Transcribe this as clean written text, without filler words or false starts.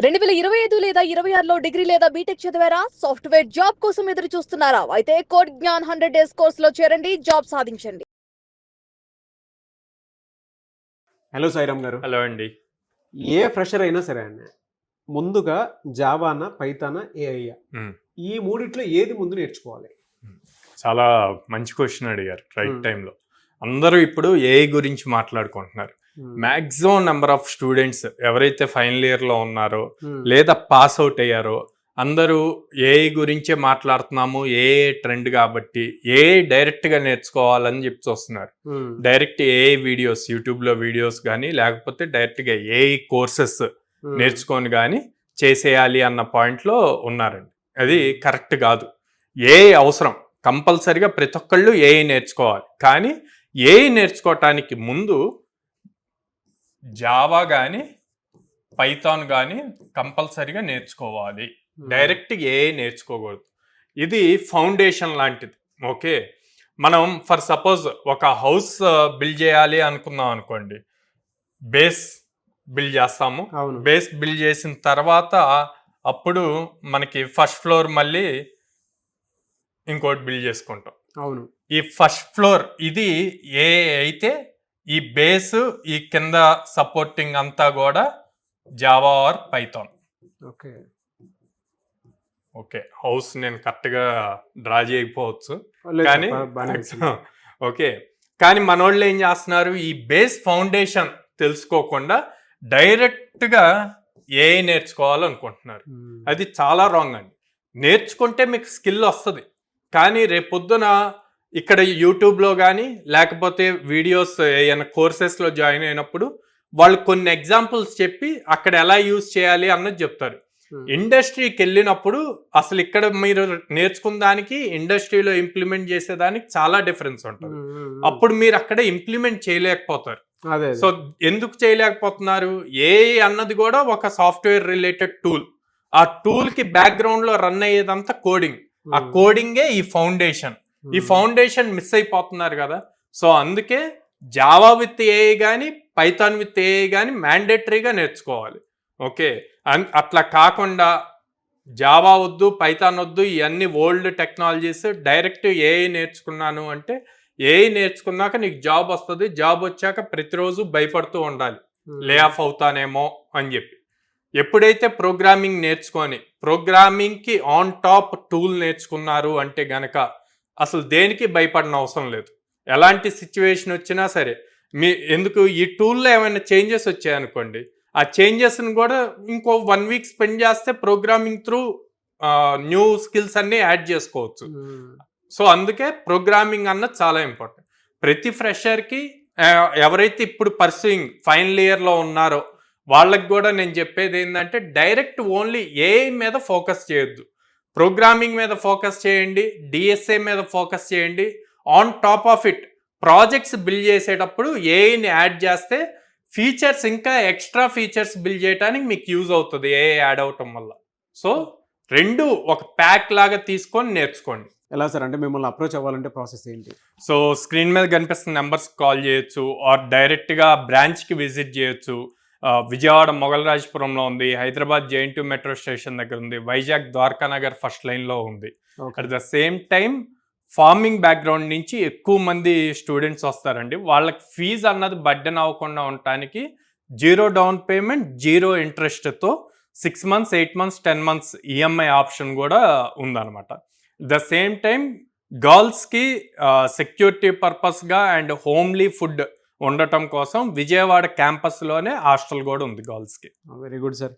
2025 లేదా 26లో డిగ్రీ లేదా బీటెక్ చదివారా? సాఫ్ట్‌వేర్ జాబ్ కోసం ఎదురు చూస్తున్నారా? అయితే కోడ్ జ్ఞాన్ 100 డేస్ కోర్సులో చేరండి, జాబ్ సాధించండి. హలో సాయిరామ్ గారు. హలో అండి. ఏ ఫ్రెషర్ అయినా సరే అండి, ముందుగా జావానా, పైథానా, ఏఐయా ఈ మూడిట్లో ఏది ముందు నేర్చుకోవాలి? చాలా మంచి క్వశ్చన్ అడిగారు రైట్ టైంలో. అందరూ ఇప్పుడు ఏఐ గురించి మాట్లాడుకుంటున్నారు. మ్యాక్సిమం నెంబర్ ఆఫ్ స్టూడెంట్స్ ఎవరైతే ఫైనల్ ఇయర్లో ఉన్నారో లేదా పాస్ అవుట్ అయ్యారో అందరూ ఏఐ గురించే మాట్లాడుతున్నాము, ఏఐ ట్రెండ్ కాబట్టి ఏఐ డైరెక్ట్గా నేర్చుకోవాలని చెప్పి చూస్తున్నారు. డైరెక్ట్ ఏఐ వీడియోస్, యూట్యూబ్లో వీడియోస్ కానీ లేకపోతే డైరెక్ట్గా ఏఐ కోర్సెస్ నేర్చుకొని కానీ చేసేయాలి అన్న పాయింట్లో ఉన్నారండి. అది కరెక్ట్ కాదు. ఏఐ అవసరం, కంపల్సరిగా ప్రతి ఒక్కళ్ళు ఏఐ నేర్చుకోవాలి. కానీ ఏఐ నేర్చుకోవటానికి ముందు జావా కానీ పైథాన్ కానీ కంపల్సరిగా నేర్చుకోవాలి. డైరెక్ట్ ఏఐ నేర్చుకోకూడదు. ఇది ఫౌండేషన్ లాంటిది. ఓకే, మనం ఫర్ సపోజ్ ఒక హౌస్ బిల్డ్ చేయాలి అనుకున్నాం అనుకోండి, బేస్ బిల్డ్ చేస్తాము. బేస్ బిల్డ్ చేసిన తర్వాత అప్పుడు మనకి ఫస్ట్ ఫ్లోర్ మళ్ళీ ఇంకోటి బిల్డ్ చేసుకుంటాం. అవును, ఈ ఫస్ట్ ఫ్లోర్ ఇది ఏ అయితే ఈ బేస్ ఈ కింద సపోర్టింగ్ అంతా కూడా Java or Python. Okay okay, how's నేను కరెక్ట్గా డ్రా చేయకపోవచ్చు కానీ ఓకే. కానీ మనోళ్ళు ఏం చేస్తున్నారు, ఈ బేస్ ఫౌండేషన్ తెలుసుకోకుండా డైరెక్ట్గా ఏఐ నేర్చుకోవాలనుకుంటున్నారు. అది చాలా రాంగ్ అండి. నేర్చుకుంటే మీకు స్కిల్ వస్తుంది, కానీ రేపొద్దున ఇక్కడ యూట్యూబ్లో కానీ లేకపోతే వీడియోస్ ఏమైనా కోర్సెస్లో జాయిన్ అయినప్పుడు వాళ్ళు కొన్ని ఎగ్జాంపుల్స్ చెప్పి అక్కడ ఎలా యూజ్ చేయాలి అన్నది చెప్తారు. ఇండస్ట్రీకి వెళ్ళినప్పుడు అసలు ఇక్కడ మీరు నేర్చుకున్న దానికి ఇండస్ట్రీలో ఇంప్లిమెంట్ చేసేదానికి చాలా డిఫరెన్స్ ఉంటుంది. అప్పుడు మీరు అక్కడ ఇంప్లిమెంట్ చేయలేకపోతారు. సో ఎందుకు చేయలేకపోతున్నారు? ఏఐ అన్నది కూడా ఒక సాఫ్ట్వేర్ రిలేటెడ్ టూల్. ఆ టూల్ కి బ్యాక్గ్రౌండ్ లో రన్ అయ్యేదంతా కోడింగ్. ఆ కోడింగే ఈ ఫౌండేషన్. ఈ ఫౌండేషన్ మిస్ అయిపోతున్నారు కదా. సో అందుకే జావా విత్ ఏఐ కానీ పైథాన్ విత్ ఏఐ కానీ మ్యాండేటరీగా నేర్చుకోవాలి. ఓకే, అట్లా కాకుండా జావా వద్దు, పైథాన్ వద్దు, ఇవన్నీ ఓల్డ్ టెక్నాలజీస్, డైరెక్ట్ ఏఐ నేర్చుకున్నాను అంటే ఏఐ నేర్చుకున్నాక నీకు జాబ్ వస్తుంది. జాబ్ వచ్చాక ప్రతిరోజు భయపడుతూ ఉండాలి, లే ఆఫ్ అవుతానేమో అని చెప్పి. ఎప్పుడైతే ప్రోగ్రామింగ్ నేర్చుకొని ప్రోగ్రామింగ్కి ఆన్ టాప్ టూల్ నేర్చుకున్నారు అంటే గనక అసలు దేనికి భయపడిన అవసరం లేదు. ఎలాంటి సిచ్యువేషన్ వచ్చినా సరే ఎందుకు ఈ టూల్లో ఏమైనా చేంజెస్ వచ్చాయనుకోండి, ఆ చేంజెస్ని కూడా ఇంకో 1 వీక్ స్పెండ్ చేస్తే ప్రోగ్రామింగ్ త్రూ న్యూ స్కిల్స్ అన్నీ యాడ్ చేసుకోవచ్చు. సో అందుకే ప్రోగ్రామింగ్ అన్నది చాలా ఇంపార్టెంట్. ప్రతి ఫ్రెషర్కి ఎవరైతే ఇప్పుడు పర్సూయింగ్ ఫైనల్ ఇయర్లో ఉన్నారో వాళ్ళకి కూడా నేను చెప్పేది ఏంటంటే డైరెక్ట్ ఓన్లీ ఏఐ మీద ఫోకస్ చేయొద్దు. ప్రోగ్రామింగ్ మీద ఫోకస్ చేయండి, డిఎస్ఏ మీద ఫోకస్ చేయండి. On top of it projects build చేసేటప్పుడు ఏఐని యాడ్ చేస్తే ఫీచర్స్, ఇంకా ఎక్స్ట్రా ఫీచర్స్ బిల్డ్ చేయడానికి మీకు యూజ్ అవుతుంది ఏఐ యాడ్ అవటం వల్ల. సో రెండు ఒక ప్యాక్ లాగా తీసుకొని నేర్చుకోండి. ఎలా సార్, అంటే మిమ్మల్ని అప్రోచ్ అవ్వాలంటే ప్రాసెస్ ఏంటి? సో స్క్రీన్ మీద కనిపిస్తున్న నెంబర్స్ కాల్ చేయొచ్చు, ఆర్ డైరెక్ట్గా బ్రాంచ్కి విజిట్ చేయొచ్చు. విజయవాడ మొగల్రాజపురంలో ఉంది, హైదరాబాద్ JNT మెట్రో స్టేషన్ దగ్గర ఉంది, వైజాగ్ ద్వారకానగర్ ఫస్ట్ లైన్లో ఉంది. At the same time farming background నుంచి ఎక్కువ మంది స్టూడెంట్స్ వస్తారండి. వాళ్ళకి ఫీజు అన్నది బర్డెన్ అవ్వకుండా ఉండటానికి 0 డౌన్ పేమెంట్ 0 ఇంట్రెస్ట్తో 6 months, 8 months, 10 months EMI option కూడా ఉందన్నమాట. ద సేమ్ టైం గర్ల్స్కి సెక్యూరిటీ పర్పస్గా అండ్ హోమ్లీ ఫుడ్ ఉండటం కోసం విజయవాడ క్యాంపస్లోనే హాస్టల్ కూడా ఉంది గర్ల్స్కి. Very good sir.